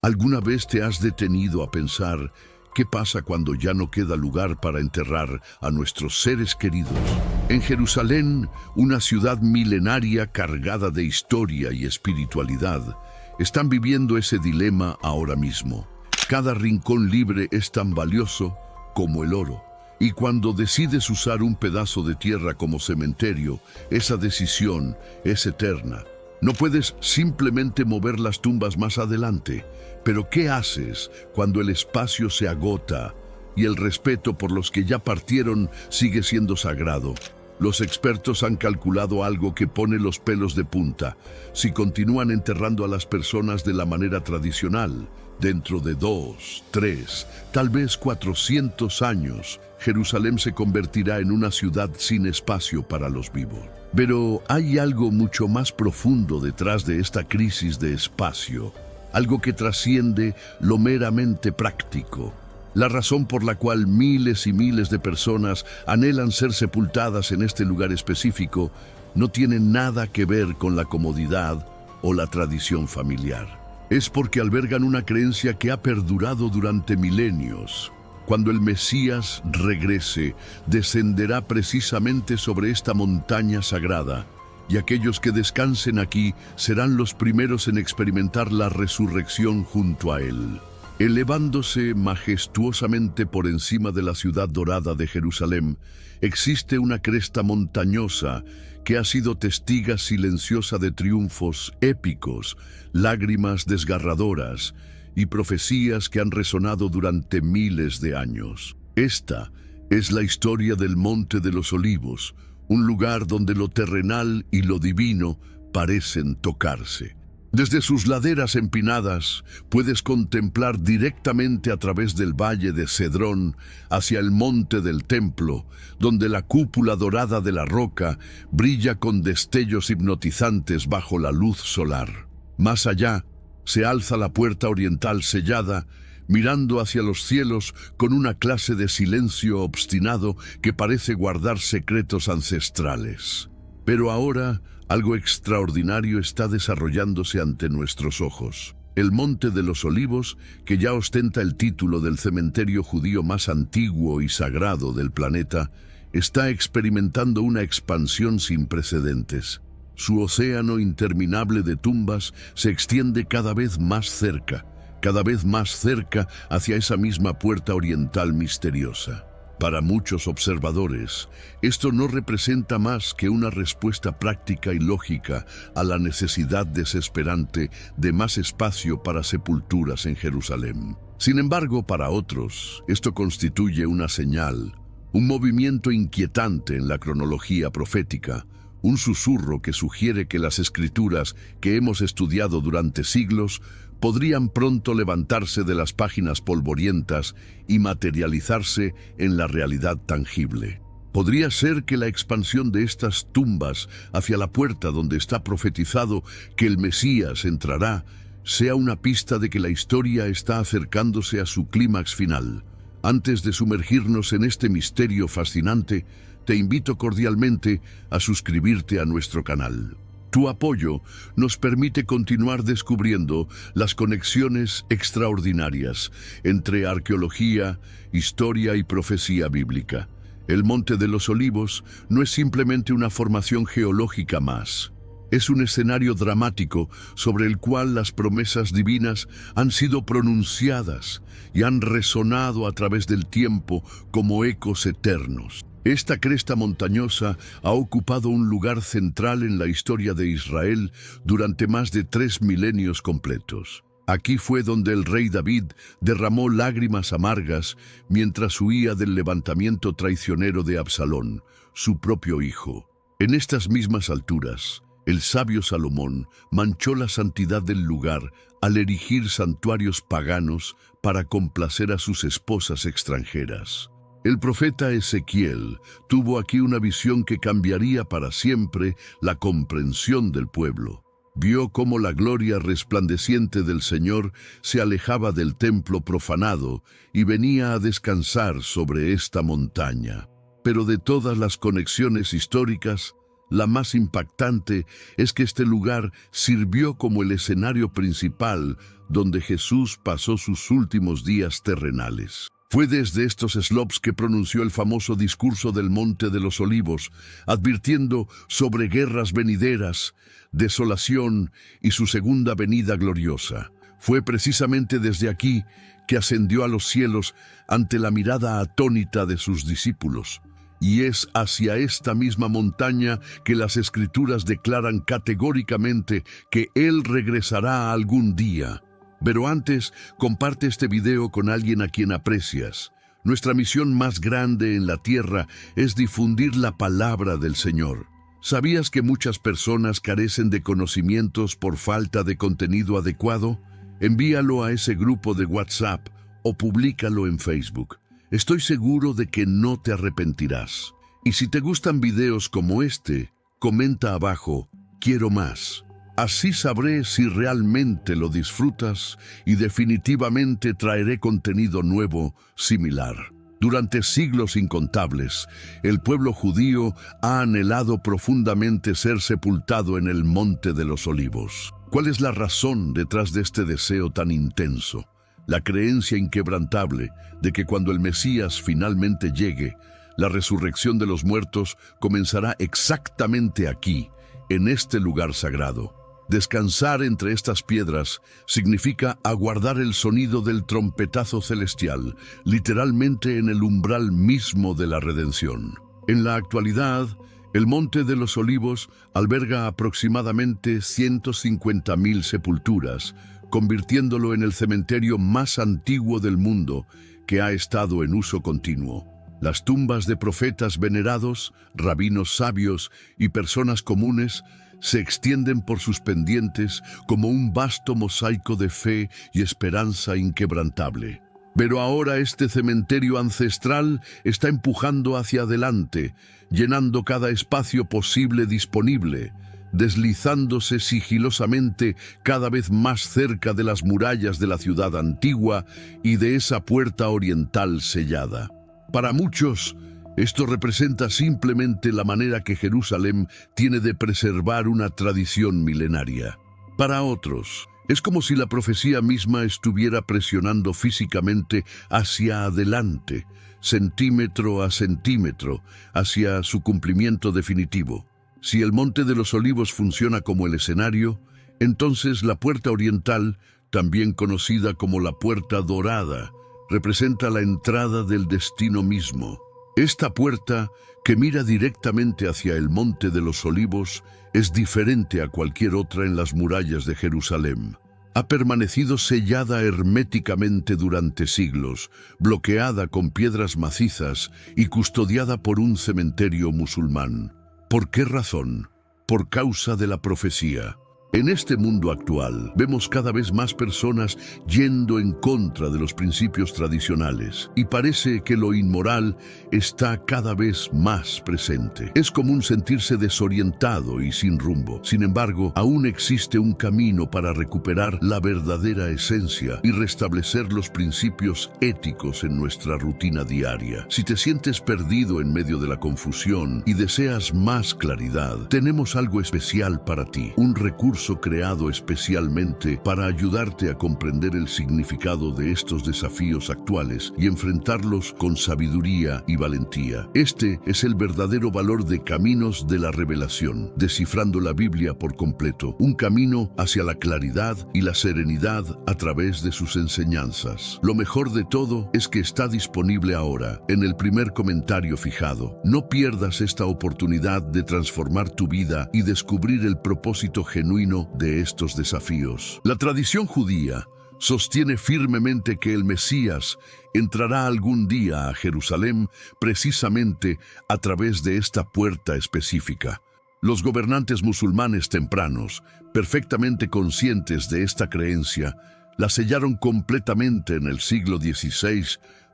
¿Alguna vez te has detenido a pensar qué pasa cuando ya no queda lugar para enterrar a nuestros seres queridos? En Jerusalén, una ciudad milenaria cargada de historia y espiritualidad, están viviendo ese dilema ahora mismo. Cada rincón libre es tan valioso como el oro. Y cuando decides usar un pedazo de tierra como cementerio, esa decisión es eterna. No puedes simplemente mover las tumbas más adelante. Pero ¿qué haces cuando el espacio se agota y el respeto por los que ya partieron sigue siendo sagrado? Los expertos han calculado algo que pone los pelos de punta. Si continúan enterrando a las personas de la manera tradicional, dentro de 2, 3, tal vez 400 años, Jerusalén se convertirá en una ciudad sin espacio para los vivos. Pero hay algo mucho más profundo detrás de esta crisis de espacio, algo que trasciende lo meramente práctico. La razón por la cual miles y miles de personas anhelan ser sepultadas en este lugar específico no tiene nada que ver con la comodidad o la tradición familiar. Es porque albergan una creencia que ha perdurado durante milenios. Cuando el Mesías regrese, descenderá precisamente sobre esta montaña sagrada, y aquellos que descansen aquí serán los primeros en experimentar la resurrección junto a él. Elevándose majestuosamente por encima de la ciudad dorada de Jerusalén, existe una cresta montañosa que ha sido testiga silenciosa de triunfos épicos, lágrimas desgarradoras y profecías que han resonado durante miles de años. Esta es la historia del Monte de los Olivos, un lugar donde lo terrenal y lo divino parecen tocarse. Desde sus laderas empinadas puedes contemplar directamente a través del valle de Cedrón hacia el monte del templo, donde la cúpula dorada de la roca brilla con destellos hipnotizantes bajo la luz solar. Más allá, se alza la puerta oriental sellada, mirando hacia los cielos con una clase de silencio obstinado que parece guardar secretos ancestrales. Pero ahora, algo extraordinario está desarrollándose ante nuestros ojos. El Monte de los Olivos, que ya ostenta el título del cementerio judío más antiguo y sagrado del planeta, está experimentando una expansión sin precedentes. Su océano interminable de tumbas se extiende cada vez más cerca hacia esa misma puerta oriental misteriosa. Para muchos observadores, esto no representa más que una respuesta práctica y lógica a la necesidad desesperante de más espacio para sepulturas en Jerusalén. Sin embargo, para otros, esto constituye una señal, un movimiento inquietante en la cronología profética, un susurro que sugiere que las escrituras que hemos estudiado durante siglos podrían pronto levantarse de las páginas polvorientas y materializarse en la realidad tangible. Podría ser que la expansión de estas tumbas hacia la puerta donde está profetizado que el Mesías entrará sea una pista de que la historia está acercándose a su clímax final. Antes de sumergirnos en este misterio fascinante, te invito cordialmente a suscribirte a nuestro canal. Tu apoyo nos permite continuar descubriendo las conexiones extraordinarias entre arqueología, historia y profecía bíblica. El Monte de los Olivos no es simplemente una formación geológica más. Es un escenario dramático sobre el cual las promesas divinas han sido pronunciadas y han resonado a través del tiempo como ecos eternos. Esta cresta montañosa ha ocupado un lugar central en la historia de Israel durante más de 3 milenios completos. Aquí fue donde el rey David derramó lágrimas amargas mientras huía del levantamiento traicionero de Absalón, su propio hijo. En estas mismas alturas, el sabio Salomón manchó la santidad del lugar al erigir santuarios paganos para complacer a sus esposas extranjeras. El profeta Ezequiel tuvo aquí una visión que cambiaría para siempre la comprensión del pueblo. Vio cómo la gloria resplandeciente del Señor se alejaba del templo profanado y venía a descansar sobre esta montaña. Pero de todas las conexiones históricas, la más impactante es que este lugar sirvió como el escenario principal donde Jesús pasó sus últimos días terrenales. Fue desde estos slops que pronunció el famoso discurso del Monte de los Olivos, advirtiendo sobre guerras venideras, desolación y su segunda venida gloriosa. Fue precisamente desde aquí que ascendió a los cielos ante la mirada atónita de sus discípulos. Y es hacia esta misma montaña que las Escrituras declaran categóricamente que Él regresará algún día. Pero antes, comparte este video con alguien a quien aprecias. Nuestra misión más grande en la tierra es difundir la palabra del Señor. ¿Sabías que muchas personas carecen de conocimientos por falta de contenido adecuado? Envíalo a ese grupo de WhatsApp o públicalo en Facebook. Estoy seguro de que no te arrepentirás. Y si te gustan videos como este, comenta abajo, quiero más. Así sabré si realmente lo disfrutas y definitivamente traeré contenido nuevo similar. Durante siglos incontables, el pueblo judío ha anhelado profundamente ser sepultado en el Monte de los Olivos. ¿Cuál es la razón detrás de este deseo tan intenso? La creencia inquebrantable de que cuando el Mesías finalmente llegue, la resurrección de los muertos comenzará exactamente aquí, en este lugar sagrado. Descansar entre estas piedras significa aguardar el sonido del trompetazo celestial, literalmente en el umbral mismo de la redención. En la actualidad, el Monte de los Olivos alberga aproximadamente 150.000 sepulturas, convirtiéndolo en el cementerio más antiguo del mundo que ha estado en uso continuo. Las tumbas de profetas venerados, rabinos sabios y personas comunes se extienden por sus pendientes como un vasto mosaico de fe y esperanza inquebrantable. Pero ahora este cementerio ancestral está empujando hacia adelante, llenando cada espacio posible disponible, deslizándose sigilosamente cada vez más cerca de las murallas de la ciudad antigua y de esa puerta oriental sellada. Para muchos, esto representa simplemente la manera que Jerusalén tiene de preservar una tradición milenaria. Para otros, es como si la profecía misma estuviera presionando físicamente hacia adelante, centímetro a centímetro, hacia su cumplimiento definitivo. Si el Monte de los Olivos funciona como el escenario, entonces la puerta oriental, también conocida como la Puerta Dorada, representa la entrada del destino mismo. Esta puerta, que mira directamente hacia el Monte de los Olivos, es diferente a cualquier otra en las murallas de Jerusalén. Ha permanecido sellada herméticamente durante siglos, bloqueada con piedras macizas y custodiada por un cementerio musulmán. ¿Por qué razón? Por causa de la profecía. En este mundo actual, vemos cada vez más personas yendo en contra de los principios tradicionales y parece que lo inmoral está cada vez más presente. Es común sentirse desorientado y sin rumbo. Sin embargo, aún existe un camino para recuperar la verdadera esencia y restablecer los principios éticos en nuestra rutina diaria. Si te sientes perdido en medio de la confusión y deseas más claridad, tenemos algo especial para ti, un recurso creado especialmente para ayudarte a comprender el significado de estos desafíos actuales y enfrentarlos con sabiduría y valentía. Este es el verdadero valor de Caminos de la Revelación, descifrando la Biblia por completo, un camino hacia la claridad y la serenidad a través de sus enseñanzas. Lo mejor de todo es que está disponible ahora, en el primer comentario fijado. No pierdas esta oportunidad de transformar tu vida y descubrir el propósito genuino de estos desafíos. La tradición judía sostiene firmemente que el Mesías entrará algún día a Jerusalén precisamente a través de esta puerta específica. Los gobernantes musulmanes tempranos, perfectamente conscientes de esta creencia, la sellaron completamente en el siglo XVI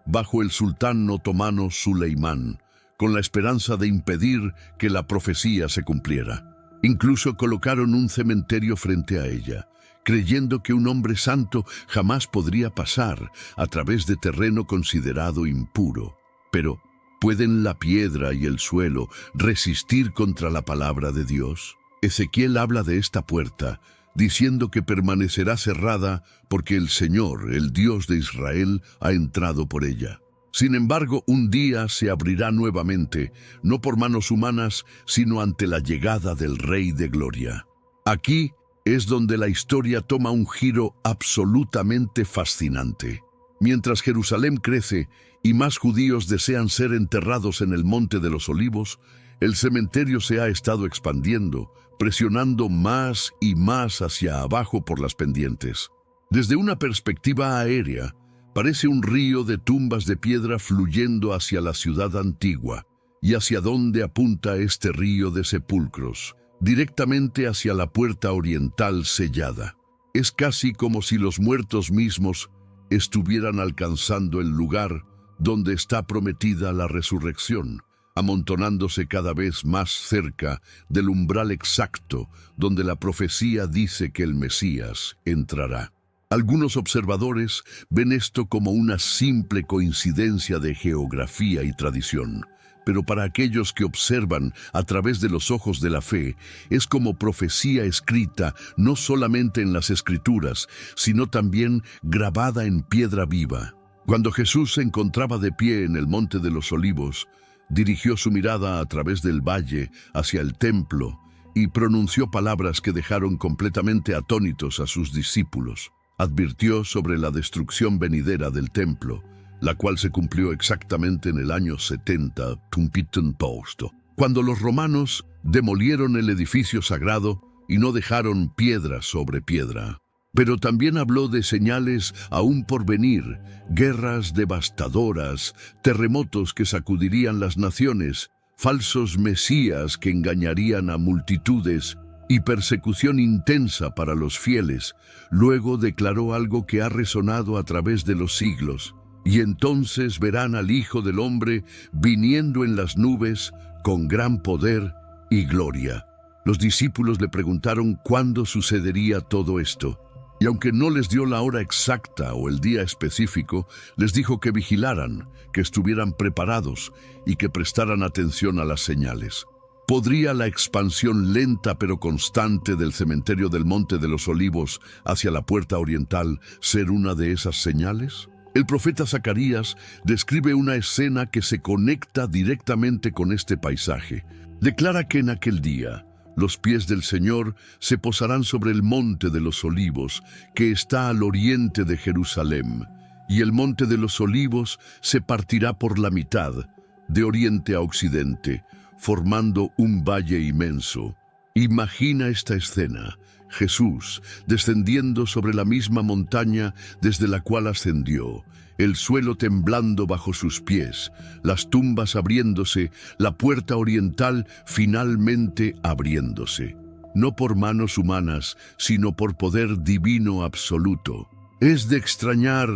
bajo el sultán otomano Suleimán, con la esperanza de impedir que la profecía se cumpliera. Incluso colocaron un cementerio frente a ella, creyendo que un hombre santo jamás podría pasar a través de terreno considerado impuro. Pero, ¿pueden la piedra y el suelo resistir contra la palabra de Dios? Ezequiel habla de esta puerta, diciendo que permanecerá cerrada porque el Señor, el Dios de Israel, ha entrado por ella. Sin embargo, un día se abrirá nuevamente, no por manos humanas, sino ante la llegada del Rey de Gloria. Aquí es donde la historia toma un giro absolutamente fascinante. Mientras Jerusalén crece y más judíos desean ser enterrados en el Monte de los Olivos, el cementerio se ha estado expandiendo, presionando más y más hacia abajo por las pendientes. Desde una perspectiva aérea, parece un río de tumbas de piedra fluyendo hacia la ciudad antigua. ¿Y hacia dónde apunta este río de sepulcros? Directamente hacia la puerta oriental sellada. Es casi como si los muertos mismos estuvieran alcanzando el lugar donde está prometida la resurrección, amontonándose cada vez más cerca del umbral exacto donde la profecía dice que el Mesías entrará. Algunos observadores ven esto como una simple coincidencia de geografía y tradición, pero para aquellos que observan a través de los ojos de la fe, es como profecía escrita no solamente en las Escrituras, sino también grabada en piedra viva. Cuando Jesús se encontraba de pie en el Monte de los Olivos, dirigió su mirada a través del valle hacia el templo y pronunció palabras que dejaron completamente atónitos a sus discípulos. Advirtió sobre la destrucción venidera del templo, la cual se cumplió exactamente en el año 70, cuando los romanos demolieron el edificio sagrado y no dejaron piedra sobre piedra. Pero también habló de señales aún por venir, guerras devastadoras, terremotos que sacudirían las naciones, falsos mesías que engañarían a multitudes y persecución intensa para los fieles. Luego declaró algo que ha resonado a través de los siglos. Y entonces verán al Hijo del Hombre viniendo en las nubes con gran poder y gloria. Los discípulos le preguntaron cuándo sucedería todo esto. Y aunque no les dio la hora exacta o el día específico, les dijo que vigilaran, que estuvieran preparados y que prestaran atención a las señales. ¿Podría la expansión lenta pero constante del cementerio del Monte de los Olivos hacia la puerta oriental ser una de esas señales? El profeta Zacarías describe una escena que se conecta directamente con este paisaje. Declara que en aquel día los pies del Señor se posarán sobre el Monte de los Olivos, que está al oriente de Jerusalén, y el Monte de los Olivos se partirá por la mitad, de oriente a occidente, formando un valle inmenso. Imagina esta escena: Jesús descendiendo sobre la misma montaña desde la cual ascendió, el suelo temblando bajo sus pies, las tumbas abriéndose, la puerta oriental finalmente abriéndose. No por manos humanas, sino por poder divino absoluto. Es de extrañar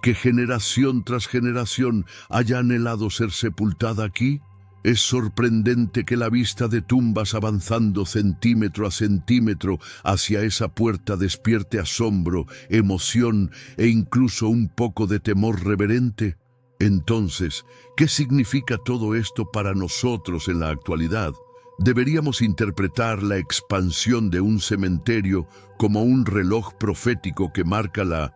que generación tras generación haya anhelado ser sepultada aquí. Es sorprendente que la vista de tumbas avanzando centímetro a centímetro hacia esa puerta despierte asombro, emoción e incluso un poco de temor reverente. Entonces, ¿qué significa todo esto para nosotros en la actualidad? Deberíamos interpretar la expansión de un cementerio como un reloj profético que marca la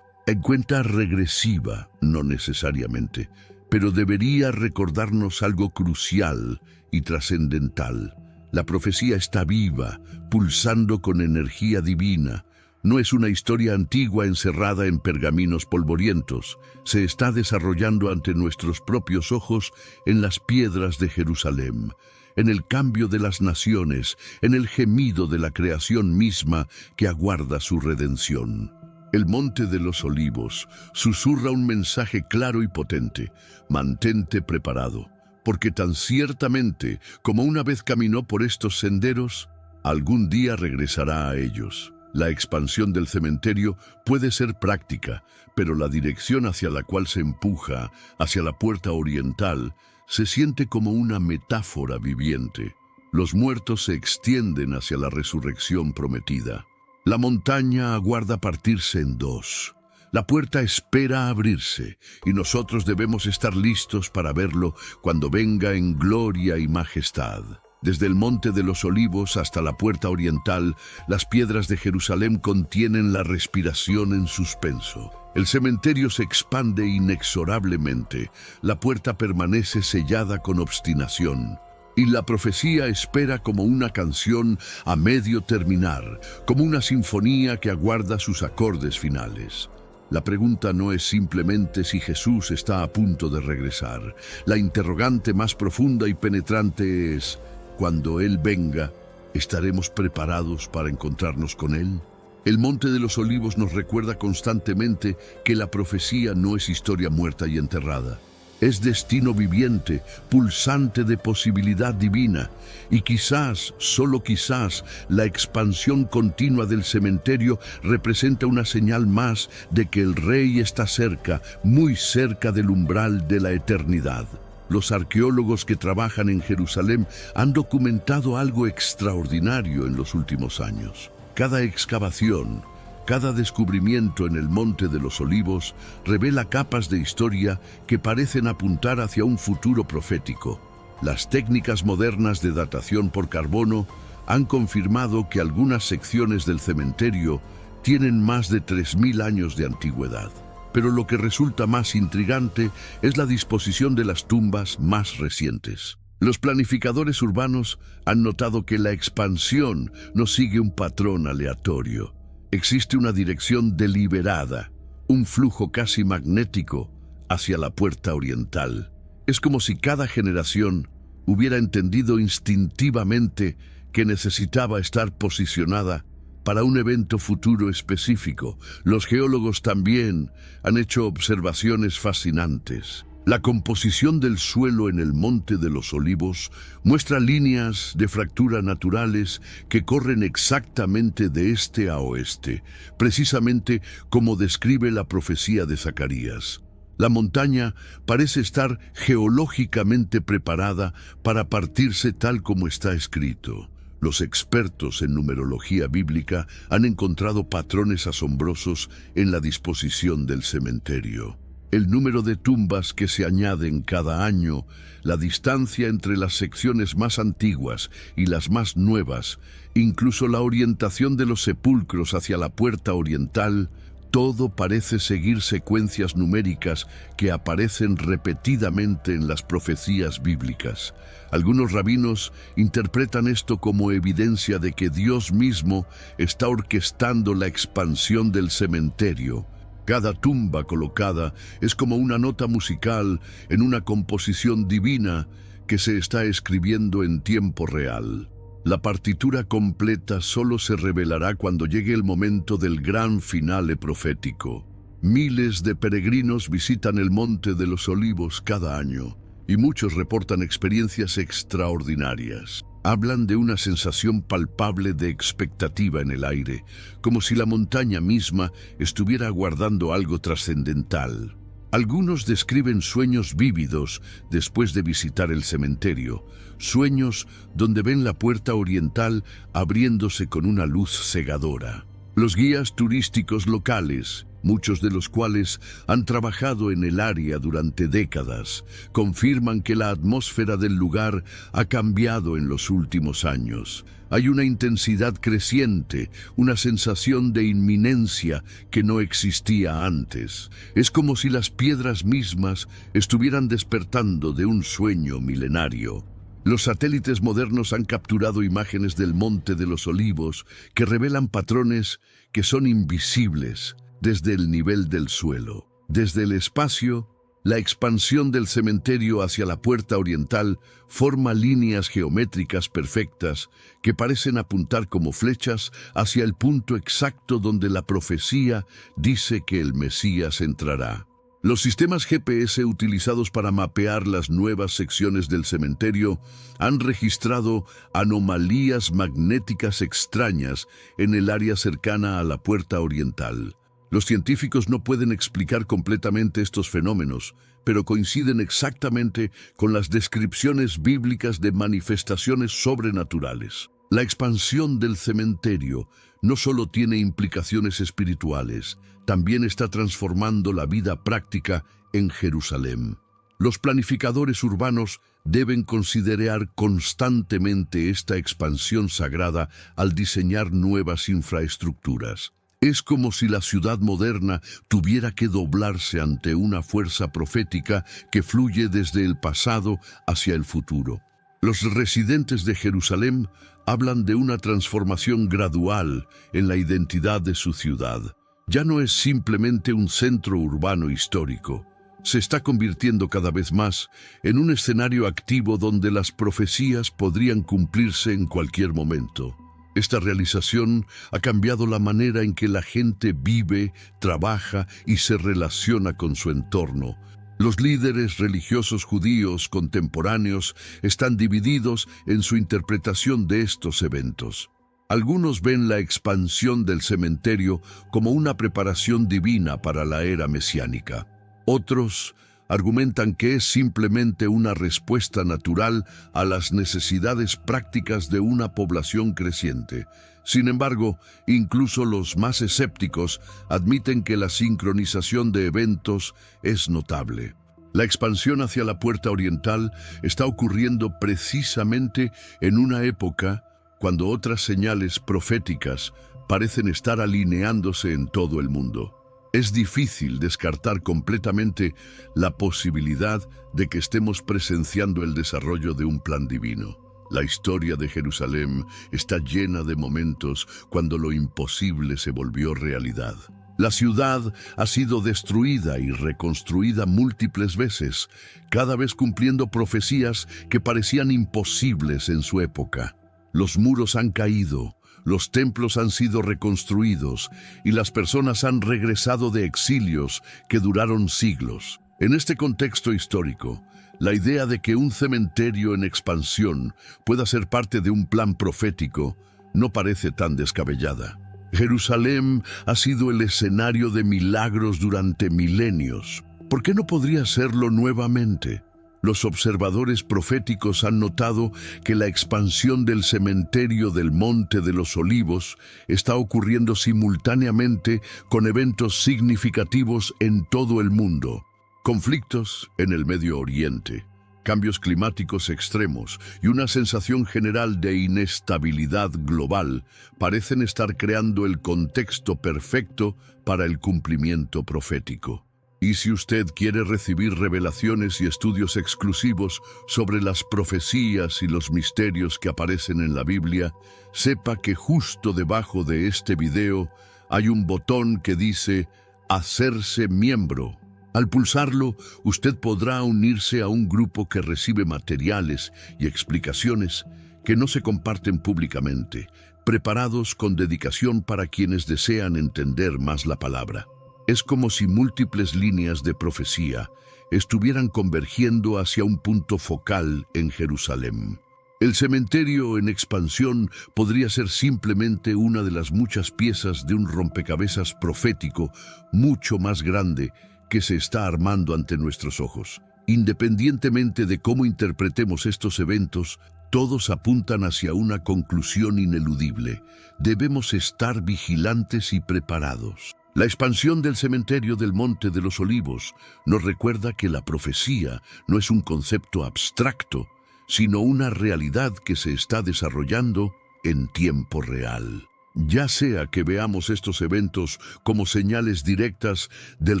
cuenta regresiva, no necesariamente, pero debería recordarnos algo crucial y trascendental. La profecía está viva, pulsando con energía divina. No es una historia antigua encerrada en pergaminos polvorientos. Se está desarrollando ante nuestros propios ojos en las piedras de Jerusalén, en el cambio de las naciones, en el gemido de la creación misma que aguarda su redención. El Monte de los Olivos susurra un mensaje claro y potente: mantente preparado, porque tan ciertamente como una vez caminó por estos senderos, algún día regresará a ellos. La expansión del cementerio puede ser práctica, pero la dirección hacia la cual se empuja, hacia la puerta oriental, se siente como una metáfora viviente. Los muertos se extienden hacia la resurrección prometida. La montaña aguarda partirse en dos. La puerta espera abrirse y nosotros debemos estar listos para verlo cuando venga en gloria y majestad. Desde el Monte de los Olivos hasta la Puerta Oriental, las piedras de Jerusalén contienen la respiración en suspenso. El cementerio se expande inexorablemente, la puerta permanece sellada con obstinación, y la profecía espera como una canción a medio terminar, como una sinfonía que aguarda sus acordes finales. La pregunta no es simplemente si Jesús está a punto de regresar. La interrogante más profunda y penetrante es: cuando Él venga, ¿estaremos preparados para encontrarnos con Él? El Monte de los Olivos nos recuerda constantemente que la profecía no es historia muerta y enterrada. Es destino viviente, pulsante de posibilidad divina, y quizás, solo quizás, la expansión continua del cementerio representa una señal más de que el Rey está cerca, muy cerca del umbral de la eternidad. Los arqueólogos que trabajan en Jerusalén han documentado algo extraordinario en los últimos años. Cada excavación, cada descubrimiento en el Monte de los Olivos revela capas de historia que parecen apuntar hacia un futuro profético. Las técnicas modernas de datación por carbono han confirmado que algunas secciones del cementerio tienen más de 3000 años de antigüedad. Pero lo que resulta más intrigante es la disposición de las tumbas más recientes. Los planificadores urbanos han notado que la expansión no sigue un patrón aleatorio. Existe una dirección deliberada, un flujo casi magnético hacia la Puerta Oriental. Es como si cada generación hubiera entendido instintivamente que necesitaba estar posicionada para un evento futuro específico. Los geólogos también han hecho observaciones fascinantes. La composición del suelo en el Monte de los Olivos muestra líneas de fractura naturales que corren exactamente de este a oeste, precisamente como describe la profecía de Zacarías. La montaña parece estar geológicamente preparada para partirse tal como está escrito. Los expertos en numerología bíblica han encontrado patrones asombrosos en la disposición del cementerio. El número de tumbas que se añaden cada año, la distancia entre las secciones más antiguas y las más nuevas, incluso la orientación de los sepulcros hacia la Puerta Oriental, todo parece seguir secuencias numéricas que aparecen repetidamente en las profecías bíblicas. Algunos rabinos interpretan esto como evidencia de que Dios mismo está orquestando la expansión del cementerio. Cada tumba colocada es como una nota musical en una composición divina que se está escribiendo en tiempo real. La partitura completa solo se revelará cuando llegue el momento del gran finale profético. Miles de peregrinos visitan el Monte de los Olivos cada año y muchos reportan experiencias extraordinarias. Hablan de una sensación palpable de expectativa en el aire, como si la montaña misma estuviera aguardando algo trascendental. Algunos describen sueños vívidos después de visitar el cementerio, sueños donde ven la Puerta Oriental abriéndose con una luz cegadora. Los guías turísticos locales, muchos de los cuales han trabajado en el área durante décadas, confirman que la atmósfera del lugar ha cambiado en los últimos años. Hay una intensidad creciente, una sensación de inminencia que no existía antes. Es como si las piedras mismas estuvieran despertando de un sueño milenario. Los satélites modernos han capturado imágenes del Monte de los Olivos que revelan patrones que son invisibles desde el nivel del suelo. Desde el espacio, la expansión del cementerio hacia la Puerta Oriental forma líneas geométricas perfectas que parecen apuntar como flechas hacia el punto exacto donde la profecía dice que el Mesías entrará. Los sistemas GPS utilizados para mapear las nuevas secciones del cementerio han registrado anomalías magnéticas extrañas en el área cercana a la Puerta Oriental. Los científicos no pueden explicar completamente estos fenómenos, pero coinciden exactamente con las descripciones bíblicas de manifestaciones sobrenaturales. La expansión del cementerio no solo tiene implicaciones espirituales, también está transformando la vida práctica en Jerusalén. Los planificadores urbanos deben considerar constantemente esta expansión sagrada al diseñar nuevas infraestructuras. Es como si la ciudad moderna tuviera que doblarse ante una fuerza profética que fluye desde el pasado hacia el futuro. Los residentes de Jerusalén hablan de una transformación gradual en la identidad de su ciudad. Ya no es simplemente un centro urbano histórico. Se está convirtiendo cada vez más en un escenario activo donde las profecías podrían cumplirse en cualquier momento. Esta realización ha cambiado la manera en que la gente vive, trabaja y se relaciona con su entorno. Los líderes religiosos judíos contemporáneos están divididos en su interpretación de estos eventos. Algunos ven la expansión del cementerio como una preparación divina para la era mesiánica. Otros argumentan que es simplemente una respuesta natural a las necesidades prácticas de una población creciente. Sin embargo, incluso los más escépticos admiten que la sincronización de eventos es notable. La expansión hacia la puerta oriental está ocurriendo precisamente en una época cuando otras señales proféticas parecen estar alineándose en todo el mundo. Es difícil descartar completamente la posibilidad de que estemos presenciando el desarrollo de un plan divino. La historia de Jerusalén está llena de momentos cuando lo imposible se volvió realidad. La ciudad ha sido destruida y reconstruida múltiples veces, cada vez cumpliendo profecías que parecían imposibles en su época. Los muros han caído, los templos han sido reconstruidos y las personas han regresado de exilios que duraron siglos. En este contexto histórico, la idea de que un cementerio en expansión pueda ser parte de un plan profético no parece tan descabellada. Jerusalén ha sido el escenario de milagros durante milenios. ¿Por qué no podría serlo nuevamente? Los observadores proféticos han notado que la expansión del cementerio del Monte de los Olivos está ocurriendo simultáneamente con eventos significativos en todo el mundo. Conflictos en el Medio Oriente, cambios climáticos extremos y una sensación general de inestabilidad global parecen estar creando el contexto perfecto para el cumplimiento profético. Y si usted quiere recibir revelaciones y estudios exclusivos sobre las profecías y los misterios que aparecen en la Biblia, sepa que justo debajo de este video hay un botón que dice «Hacerse miembro». Al pulsarlo, usted podrá unirse a un grupo que recibe materiales y explicaciones que no se comparten públicamente, preparados con dedicación para quienes desean entender más la palabra. Es como si múltiples líneas de profecía estuvieran convergiendo hacia un punto focal en Jerusalén. El cementerio en expansión podría ser simplemente una de las muchas piezas de un rompecabezas profético mucho más grande que se está armando ante nuestros ojos. Independientemente de cómo interpretemos estos eventos, todos apuntan hacia una conclusión ineludible. Debemos estar vigilantes y preparados. La expansión del cementerio del Monte de los Olivos nos recuerda que la profecía no es un concepto abstracto, sino una realidad que se está desarrollando en tiempo real. Ya sea que veamos estos eventos como señales directas del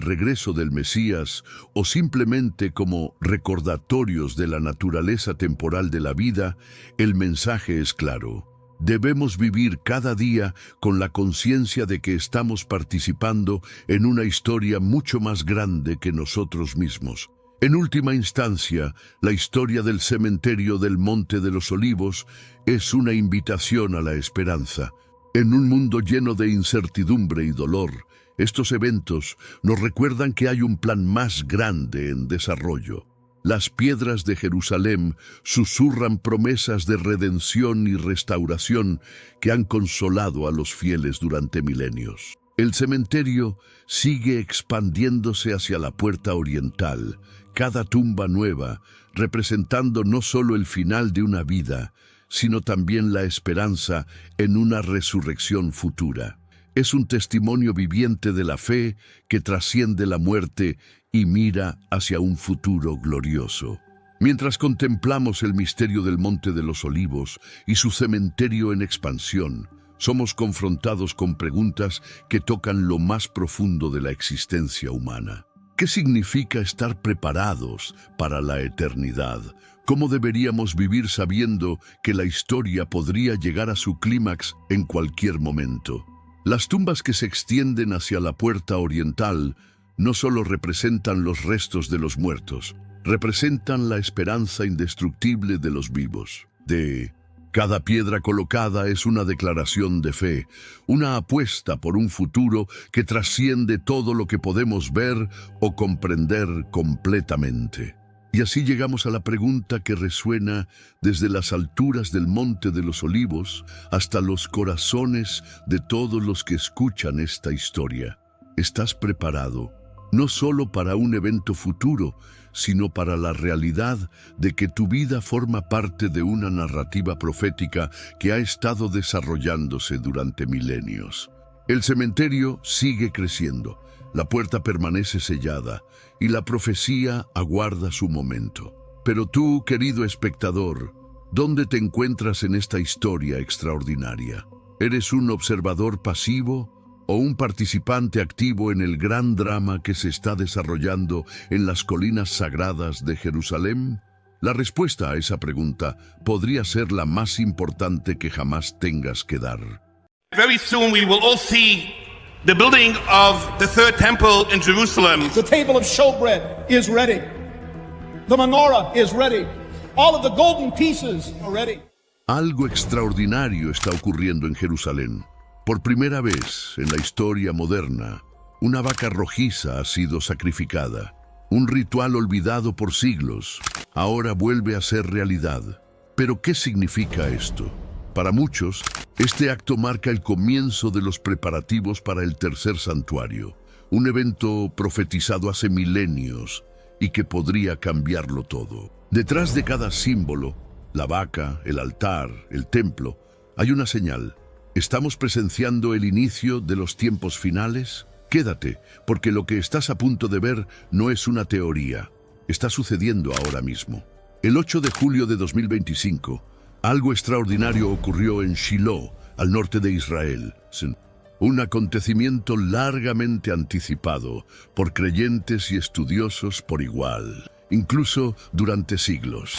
regreso del Mesías o simplemente como recordatorios de la naturaleza temporal de la vida, el mensaje es claro. Debemos vivir cada día con la conciencia de que estamos participando en una historia mucho más grande que nosotros mismos. En última instancia, la historia del cementerio del Monte de los Olivos es una invitación a la esperanza. En un mundo lleno de incertidumbre y dolor, estos eventos nos recuerdan que hay un plan más grande en desarrollo. Las piedras de Jerusalén susurran promesas de redención y restauración que han consolado a los fieles durante milenios. El cementerio sigue expandiéndose hacia la puerta oriental, cada tumba nueva, representando no solo el final de una vida, sino también la esperanza en una resurrección futura. Es un testimonio viviente de la fe que trasciende la muerte y mira hacia un futuro glorioso. Mientras contemplamos el misterio del Monte de los Olivos y su cementerio en expansión, somos confrontados con preguntas que tocan lo más profundo de la existencia humana. ¿Qué significa estar preparados para la eternidad? ¿Cómo deberíamos vivir sabiendo que la historia podría llegar a su clímax en cualquier momento? Las tumbas que se extienden hacia la puerta oriental no solo representan los restos de los muertos, representan la esperanza indestructible de los vivos. Cada piedra colocada es una declaración de fe, una apuesta por un futuro que trasciende todo lo que podemos ver o comprender completamente. Y así llegamos a la pregunta que resuena desde las alturas del Monte de los Olivos hasta los corazones de todos los que escuchan esta historia. ¿Estás preparado? No solo para un evento futuro, sino para la realidad de que tu vida forma parte de una narrativa profética que ha estado desarrollándose durante milenios. El cementerio sigue creciendo, la puerta permanece sellada y la profecía aguarda su momento. Pero tú, querido espectador, ¿dónde te encuentras en esta historia extraordinaria? ¿Eres un observador pasivo o un participante activo en el gran drama que se está desarrollando en las colinas sagradas de Jerusalén? La respuesta a esa pregunta podría ser la más importante que jamás tengas que dar. Very soon we will all see the building of the third temple in Jerusalem. The table of showbread is ready. The menorah is ready. All of the golden pieces are ready. Algo extraordinario está ocurriendo en Jerusalén. Por primera vez en la historia moderna, una vaca rojiza ha sido sacrificada. Un ritual olvidado por siglos, ahora vuelve a ser realidad. ¿Pero qué significa esto? Para muchos, este acto marca el comienzo de los preparativos para el tercer santuario, un evento profetizado hace milenios y que podría cambiarlo todo. Detrás de cada símbolo, la vaca, el altar, el templo, hay una señal. ¿Estamos presenciando el inicio de los tiempos finales? Quédate, porque lo que estás a punto de ver no es una teoría. Está sucediendo ahora mismo. El 8 de julio de 2025, algo extraordinario ocurrió en Shiloh, al norte de Israel. Un acontecimiento largamente anticipado por creyentes y estudiosos por igual, incluso durante siglos.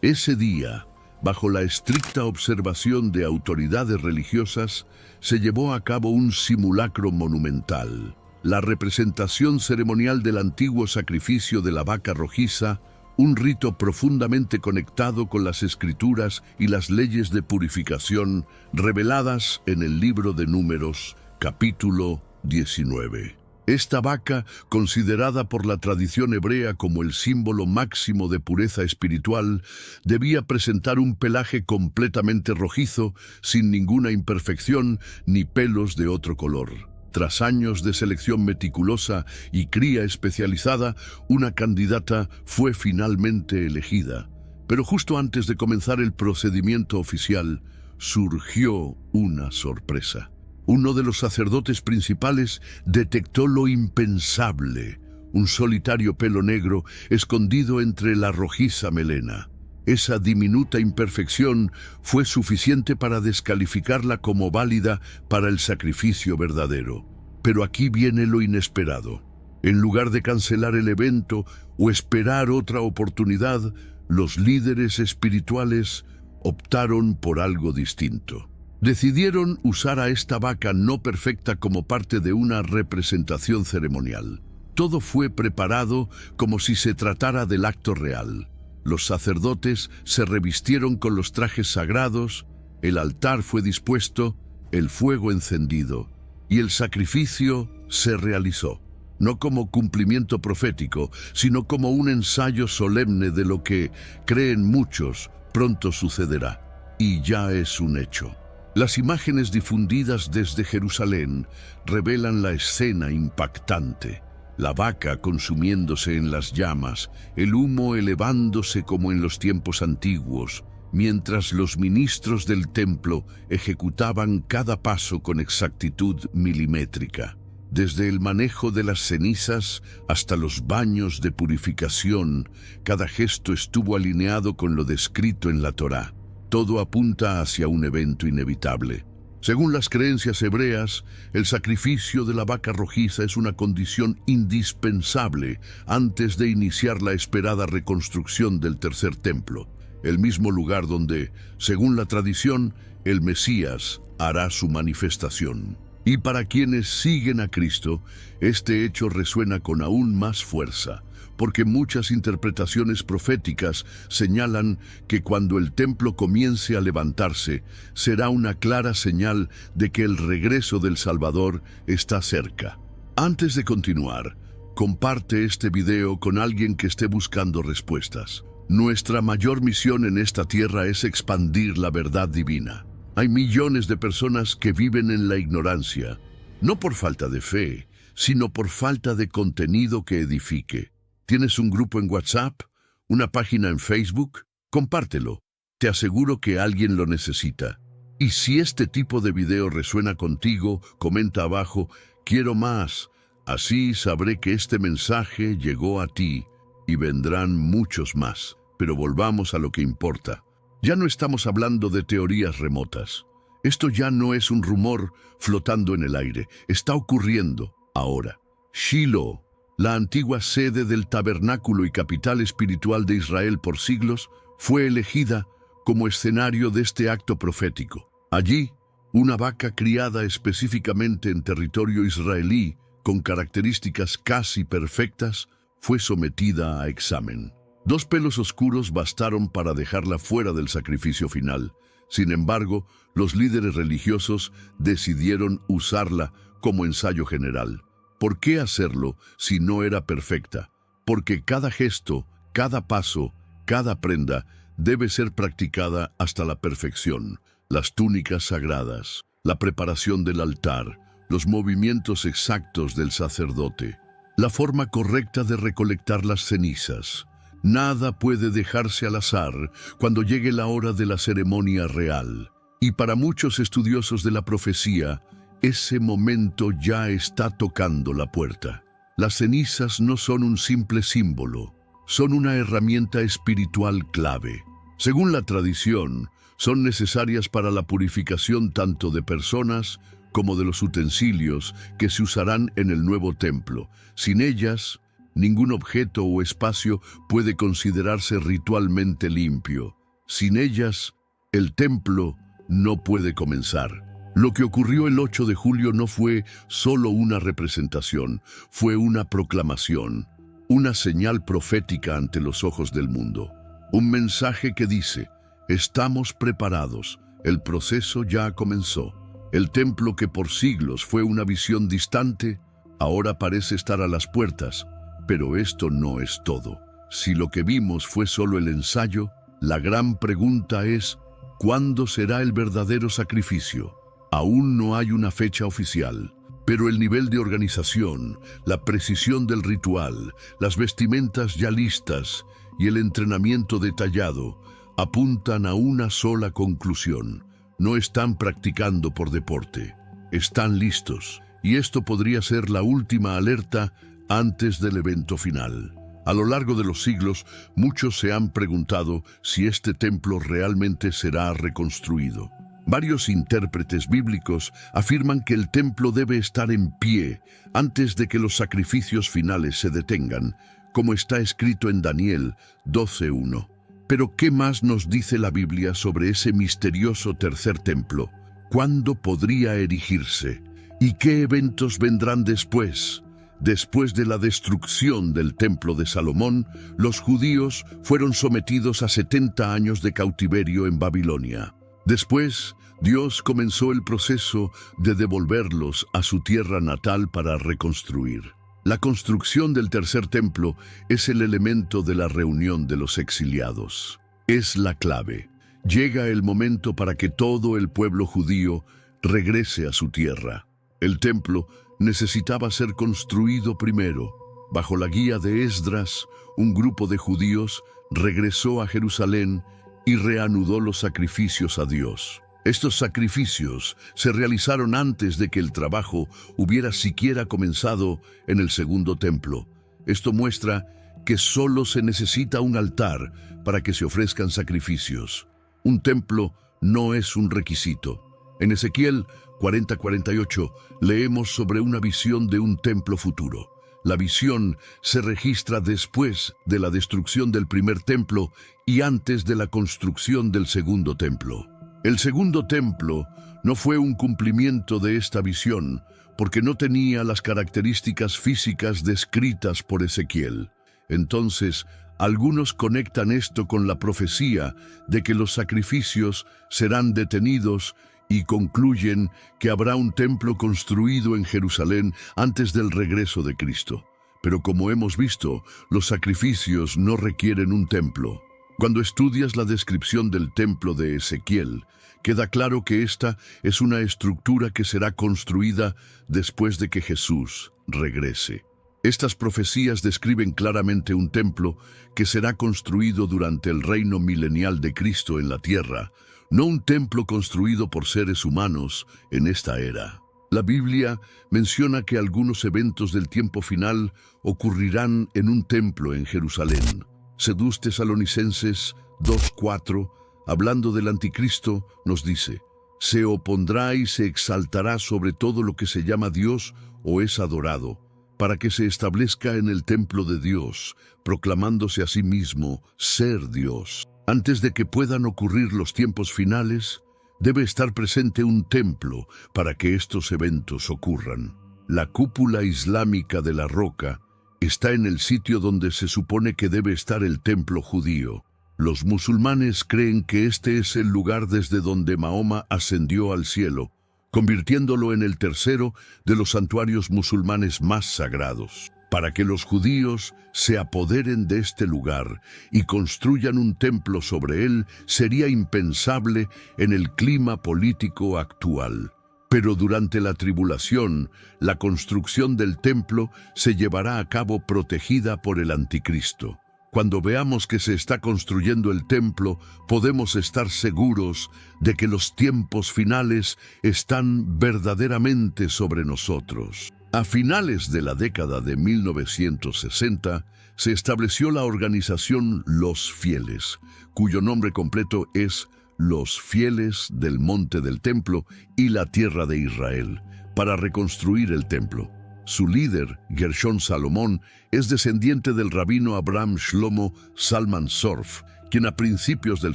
Ese día, bajo la estricta observación de autoridades religiosas, se llevó a cabo un simulacro monumental. La representación ceremonial del antiguo sacrificio de la vaca rojiza, un rito profundamente conectado con las escrituras y las leyes de purificación reveladas en el libro de Números, capítulo 19. Esta vaca, considerada por la tradición hebrea como el símbolo máximo de pureza espiritual, debía presentar un pelaje completamente rojizo, sin ninguna imperfección ni pelos de otro color. Tras años de selección meticulosa y cría especializada, una candidata fue finalmente elegida. Pero justo antes de comenzar el procedimiento oficial, surgió una sorpresa. Uno de los sacerdotes principales detectó lo impensable, un solitario pelo negro escondido entre la rojiza melena. Esa diminuta imperfección fue suficiente para descalificarla como válida para el sacrificio verdadero. Pero aquí viene lo inesperado. En lugar de cancelar el evento o esperar otra oportunidad, los líderes espirituales optaron por algo distinto. Decidieron usar a esta vaca no perfecta como parte de una representación ceremonial. Todo fue preparado como si se tratara del acto real. Los sacerdotes se revistieron con los trajes sagrados, el altar fue dispuesto, el fuego encendido, y el sacrificio se realizó. No como cumplimiento profético, sino como un ensayo solemne de lo que, creen muchos, pronto sucederá. Y ya es un hecho. Las imágenes difundidas desde Jerusalén revelan la escena impactante. La vaca consumiéndose en las llamas, el humo elevándose como en los tiempos antiguos, mientras los ministros del templo ejecutaban cada paso con exactitud milimétrica. Desde el manejo de las cenizas hasta los baños de purificación, cada gesto estuvo alineado con lo descrito en la Torá. Todo apunta hacia un evento inevitable. Según las creencias hebreas, el sacrificio de la vaca rojiza es una condición indispensable antes de iniciar la esperada reconstrucción del tercer templo, el mismo lugar donde, según la tradición, el Mesías hará su manifestación. Y para quienes siguen a Cristo, este hecho resuena con aún más fuerza, porque muchas interpretaciones proféticas señalan que cuando el templo comience a levantarse, será una clara señal de que el regreso del Salvador está cerca. Antes de continuar, comparte este video con alguien que esté buscando respuestas. Nuestra mayor misión en esta tierra es expandir la verdad divina. Hay millones de personas que viven en la ignorancia, no por falta de fe, sino por falta de contenido que edifique. ¿Tienes un grupo en WhatsApp? ¿Una página en Facebook? Compártelo. Te aseguro que alguien lo necesita. Y si este tipo de video resuena contigo, comenta abajo, quiero más. Así sabré que este mensaje llegó a ti y vendrán muchos más. Pero volvamos a lo que importa. Ya no estamos hablando de teorías remotas. Esto ya no es un rumor flotando en el aire. Está ocurriendo ahora. Shiloh, la antigua sede del tabernáculo y capital espiritual de Israel por siglos, fue elegida como escenario de este acto profético. Allí, una vaca criada específicamente en territorio israelí, con características casi perfectas, fue sometida a examen. 2 pelos oscuros bastaron para dejarla fuera del sacrificio final. Sin embargo, los líderes religiosos decidieron usarla como ensayo general. ¿Por qué hacerlo si no era perfecta? Porque cada gesto, cada paso, cada prenda debe ser practicada hasta la perfección. Las túnicas sagradas, la preparación del altar, los movimientos exactos del sacerdote, la forma correcta de recolectar las cenizas. Nada puede dejarse al azar cuando llegue la hora de la ceremonia real. Y para muchos estudiosos de la profecía, ese momento ya está tocando la puerta. Las cenizas no son un simple símbolo, son una herramienta espiritual clave. Según la tradición, son necesarias para la purificación tanto de personas como de los utensilios que se usarán en el nuevo templo. Sin ellas, ningún objeto o espacio puede considerarse ritualmente limpio. Sin ellas, el templo no puede comenzar. Lo que ocurrió el 8 de julio no fue solo una representación, fue una proclamación, una señal profética ante los ojos del mundo. Un mensaje que dice, estamos preparados, el proceso ya comenzó. El templo que por siglos fue una visión distante, ahora parece estar a las puertas. Pero esto no es todo. Si lo que vimos fue solo el ensayo, la gran pregunta es, ¿cuándo será el verdadero sacrificio? Aún no hay una fecha oficial, pero el nivel de organización, la precisión del ritual, las vestimentas ya listas y el entrenamiento detallado apuntan a una sola conclusión. No están practicando por deporte, están listos. Y esto podría ser la última alerta antes del evento final. A lo largo de los siglos, muchos se han preguntado si este templo realmente será reconstruido. Varios intérpretes bíblicos afirman que el templo debe estar en pie antes de que los sacrificios finales se detengan, como está escrito en Daniel 12:1. Pero ¿qué más nos dice la Biblia sobre ese misterioso tercer templo? ¿Cuándo podría erigirse? ¿Y qué eventos vendrán después? Después de la destrucción del templo de Salomón, los judíos fueron sometidos a 70 años de cautiverio en Babilonia. Después, Dios comenzó el proceso de devolverlos a su tierra natal para reconstruir. La construcción del tercer templo es el elemento de la reunión de los exiliados. Es la clave. Llega el momento para que todo el pueblo judío regrese a su tierra. El templo necesitaba ser construido primero. Bajo la guía de Esdras, un grupo de judíos regresó a Jerusalén y reanudó los sacrificios a Dios. Estos sacrificios se realizaron antes de que el trabajo hubiera siquiera comenzado en el segundo templo. Esto muestra que solo se necesita un altar para que se ofrezcan sacrificios. Un templo no es un requisito. En Ezequiel 40:48 leemos sobre una visión de un templo futuro. La visión se registra después de la destrucción del primer templo y antes de la construcción del segundo templo. El segundo templo no fue un cumplimiento de esta visión porque no tenía las características físicas descritas por Ezequiel. Entonces, algunos conectan esto con la profecía de que los sacrificios serán detenidos y concluyen que habrá un templo construido en Jerusalén antes del regreso de Cristo. Pero como hemos visto, los sacrificios no requieren un templo. Cuando estudias la descripción del templo de Ezequiel, queda claro que esta es una estructura que será construida después de que Jesús regrese. Estas profecías describen claramente un templo que será construido durante el reino milenial de Cristo en la tierra, no un templo construido por seres humanos en esta era. La Biblia menciona que algunos eventos del tiempo final ocurrirán en un templo en Jerusalén. Según Tesalonicenses 2:4, hablando del anticristo, nos dice: se opondrá y se exaltará sobre todo lo que se llama Dios o es adorado, para que se establezca en el templo de Dios, proclamándose a sí mismo ser Dios. Antes de que puedan ocurrir los tiempos finales, debe estar presente un templo para que estos eventos ocurran. La cúpula islámica de la roca está en el sitio donde se supone que debe estar el templo judío. Los musulmanes creen que este es el lugar desde donde Mahoma ascendió al cielo, convirtiéndolo en el tercero de los santuarios musulmanes más sagrados. Para que los judíos se apoderen de este lugar y construyan un templo sobre él sería impensable en el clima político actual. Pero durante la tribulación, la construcción del templo se llevará a cabo protegida por el anticristo. Cuando veamos que se está construyendo el templo, podemos estar seguros de que los tiempos finales están verdaderamente sobre nosotros. A finales de la década de 1960, se estableció la organización Los Fieles, cuyo nombre completo es Los Fieles del Monte del Templo y la Tierra de Israel, para reconstruir el templo. Su líder, Gershon Salomón, es descendiente del rabino Abraham Shlomo Zalman Sorf, quien a principios del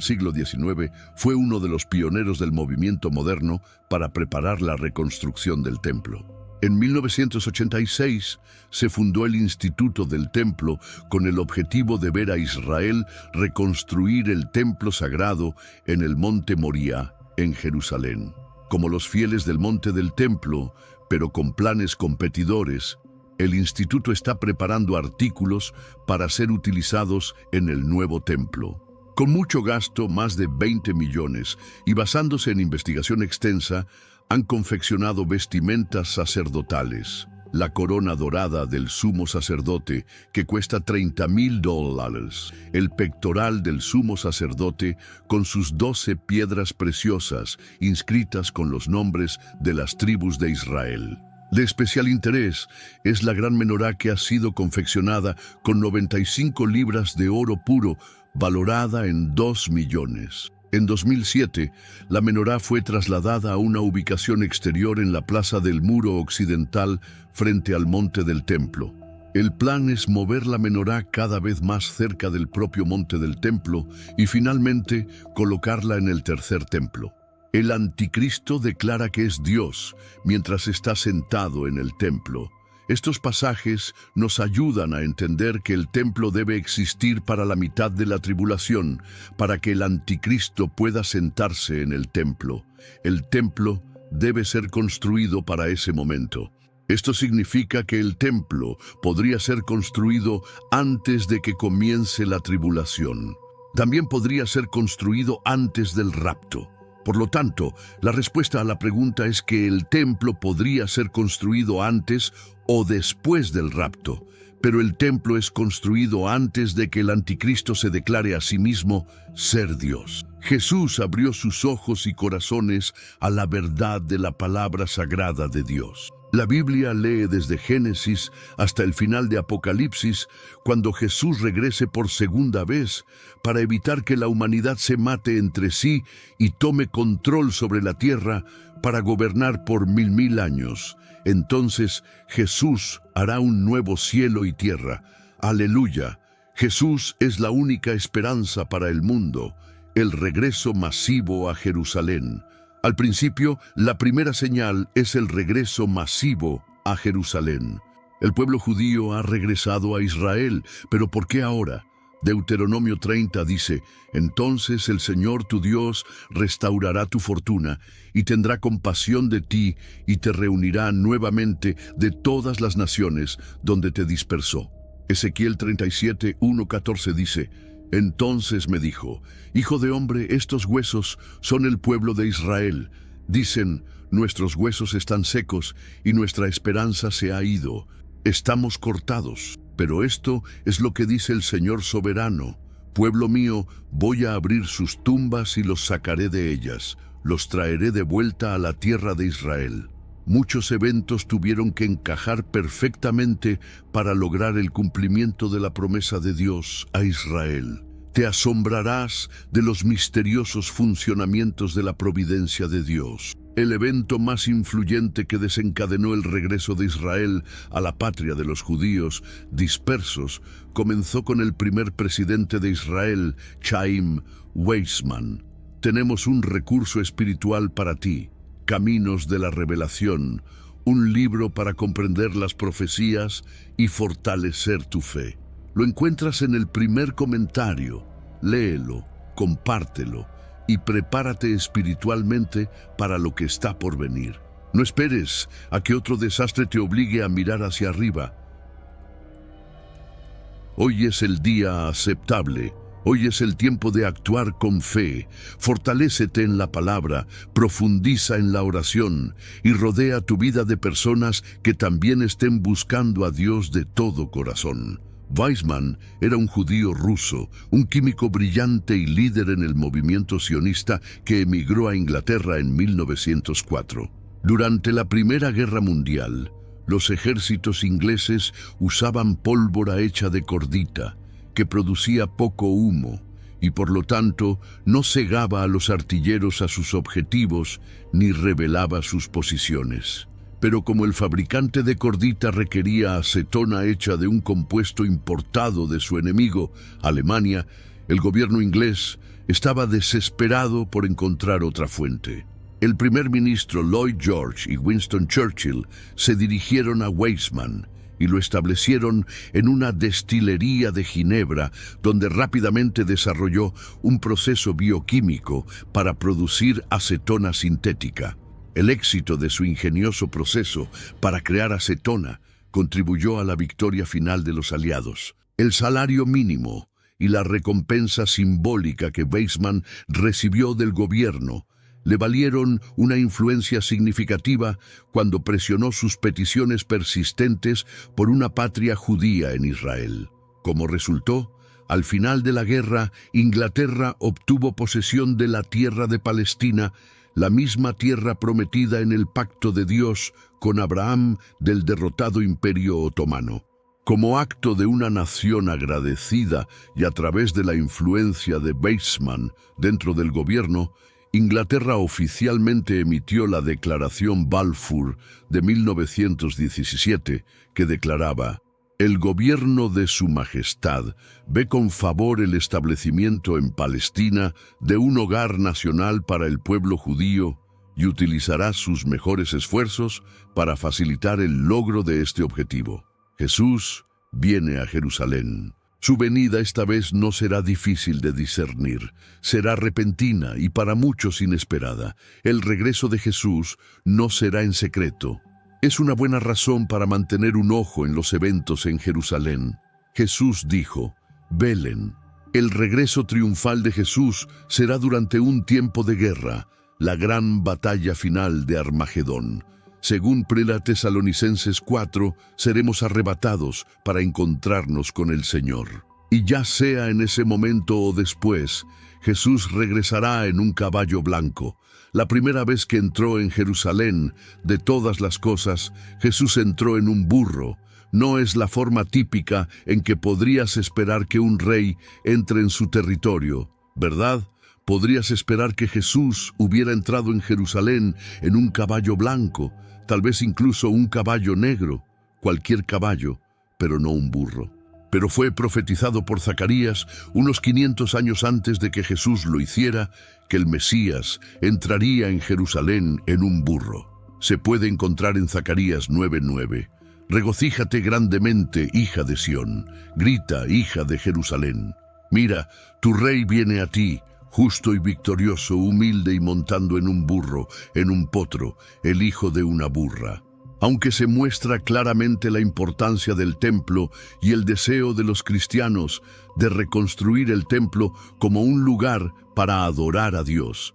siglo XIX fue uno de los pioneros del movimiento moderno para preparar la reconstrucción del templo. En 1986 se fundó el Instituto del Templo con el objetivo de ver a Israel reconstruir el templo sagrado en el Monte Moría, en Jerusalén. Como los fieles del Monte del Templo, pero con planes competidores, el instituto está preparando artículos para ser utilizados en el nuevo templo. Con mucho gasto, más de 20 millones, y basándose en investigación extensa, han confeccionado vestimentas sacerdotales. La corona dorada del sumo sacerdote, que cuesta $30,000. El pectoral del sumo sacerdote, con sus 12 piedras preciosas, inscritas con los nombres de las tribus de Israel. De especial interés es la gran menorá que ha sido confeccionada con 95 libras de oro puro, valorada en 2 millones. En 2007, la menorá fue trasladada a una ubicación exterior en la plaza del Muro Occidental frente al Monte del Templo. El plan es mover la menorá cada vez más cerca del propio Monte del Templo y finalmente colocarla en el tercer templo. El anticristo declara que es Dios mientras está sentado en el templo. Estos pasajes nos ayudan a entender que el templo debe existir para la mitad de la tribulación, para que el anticristo pueda sentarse en el templo. El templo debe ser construido para ese momento. Esto significa que el templo podría ser construido antes de que comience la tribulación. También podría ser construido antes del rapto. Por lo tanto, la respuesta a la pregunta es que el templo podría ser construido antes o después del rapto, pero el templo es construido antes de que el anticristo se declare a sí mismo ser Dios. Jesús abrió sus ojos y corazones a la verdad de la palabra sagrada de Dios. La Biblia lee desde Génesis hasta el final de Apocalipsis, cuando Jesús regrese por segunda vez para evitar que la humanidad se mate entre sí y tome control sobre la tierra para gobernar por 1000 años. Entonces Jesús hará un nuevo cielo y tierra. ¡Aleluya! Jesús es la única esperanza para el mundo, el regreso masivo a Jerusalén. Al principio, la primera señal es el regreso masivo a Jerusalén. El pueblo judío ha regresado a Israel, pero ¿por qué ahora? Deuteronomio 30 dice: «Entonces el Señor tu Dios restaurará tu fortuna y tendrá compasión de ti y te reunirá nuevamente de todas las naciones donde te dispersó». Ezequiel 37, 1-14 dice: «Entonces me dijo: Hijo de hombre, estos huesos son el pueblo de Israel. Dicen: nuestros huesos están secos y nuestra esperanza se ha ido. Estamos cortados. Pero esto es lo que dice el Señor soberano: pueblo mío, voy a abrir sus tumbas y los sacaré de ellas. Los traeré de vuelta a la tierra de Israel». Muchos eventos tuvieron que encajar perfectamente para lograr el cumplimiento de la promesa de Dios a Israel. Te asombrarás de los misteriosos funcionamientos de la providencia de Dios. El evento más influyente que desencadenó el regreso de Israel a la patria de los judíos dispersos comenzó con el primer presidente de Israel, Chaim Weizmann. Tenemos un recurso espiritual para ti: Caminos de la Revelación, un libro para comprender las profecías y fortalecer tu fe. Lo encuentras en el primer comentario. Léelo, compártelo y prepárate espiritualmente para lo que está por venir. No esperes a que otro desastre te obligue a mirar hacia arriba. Hoy es el día aceptable. Hoy es el tiempo de actuar con fe. Fortalécete en la palabra, profundiza en la oración y rodea tu vida de personas que también estén buscando a Dios de todo corazón. Weizmann era un judío ruso, un químico brillante y líder en el movimiento sionista que emigró a Inglaterra en 1904. Durante la Primera Guerra Mundial, los ejércitos ingleses usaban pólvora hecha de cordita, que producía poco humo y por lo tanto no cegaba a los artilleros a sus objetivos ni revelaba sus posiciones. Pero como el fabricante de cordita requería acetona hecha de un compuesto importado de su enemigo, Alemania, el gobierno inglés estaba desesperado por encontrar otra fuente. El primer ministro Lloyd George y Winston Churchill se dirigieron a Weizmann y lo establecieron en una destilería de Ginebra, donde rápidamente desarrolló un proceso bioquímico para producir acetona sintética. El éxito de su ingenioso proceso para crear acetona contribuyó a la victoria final de los aliados. El salario mínimo y la recompensa simbólica que Weizmann recibió del gobierno le valieron una influencia significativa cuando presionó sus peticiones persistentes por una patria judía en Israel. Como resultó, al final de la guerra, Inglaterra obtuvo posesión de la tierra de Palestina, la misma tierra prometida en el pacto de Dios con Abraham del derrotado Imperio Otomano. Como acto de una nación agradecida y a través de la influencia de Weizmann dentro del gobierno, Inglaterra oficialmente emitió la Declaración Balfour de 1917, que declaraba: «El gobierno de Su Majestad ve con favor el establecimiento en Palestina de un hogar nacional para el pueblo judío y utilizará sus mejores esfuerzos para facilitar el logro de este objetivo». Jesús viene a Jerusalén. Su venida esta vez no será difícil de discernir, será repentina y para muchos inesperada. El regreso de Jesús no será en secreto. Es una buena razón para mantener un ojo en los eventos en Jerusalén. Jesús dijo: «Velen». El regreso triunfal de Jesús será durante un tiempo de guerra, la gran batalla final de Armagedón. Según 1 Tesalonicenses 4, seremos arrebatados para encontrarnos con el Señor. Y ya sea en ese momento o después, Jesús regresará en un caballo blanco. La primera vez que entró en Jerusalén, de todas las cosas, Jesús entró en un burro. No es la forma típica en que podrías esperar que un rey entre en su territorio, ¿verdad? Podrías esperar que Jesús hubiera entrado en Jerusalén en un caballo blanco, tal vez incluso un caballo negro, cualquier caballo, pero no un burro. Pero fue profetizado por Zacarías unos 500 años antes de que Jesús lo hiciera, que el Mesías entraría en Jerusalén en un burro. Se puede encontrar en Zacarías 9:9. Regocíjate grandemente, hija de Sión, grita, hija de Jerusalén. Mira, tu rey viene a ti, justo y victorioso, humilde y montando en un burro, en un potro, el hijo de una burra. Aunque se muestra claramente la importancia del templo y el deseo de los cristianos de reconstruir el templo como un lugar para adorar a Dios,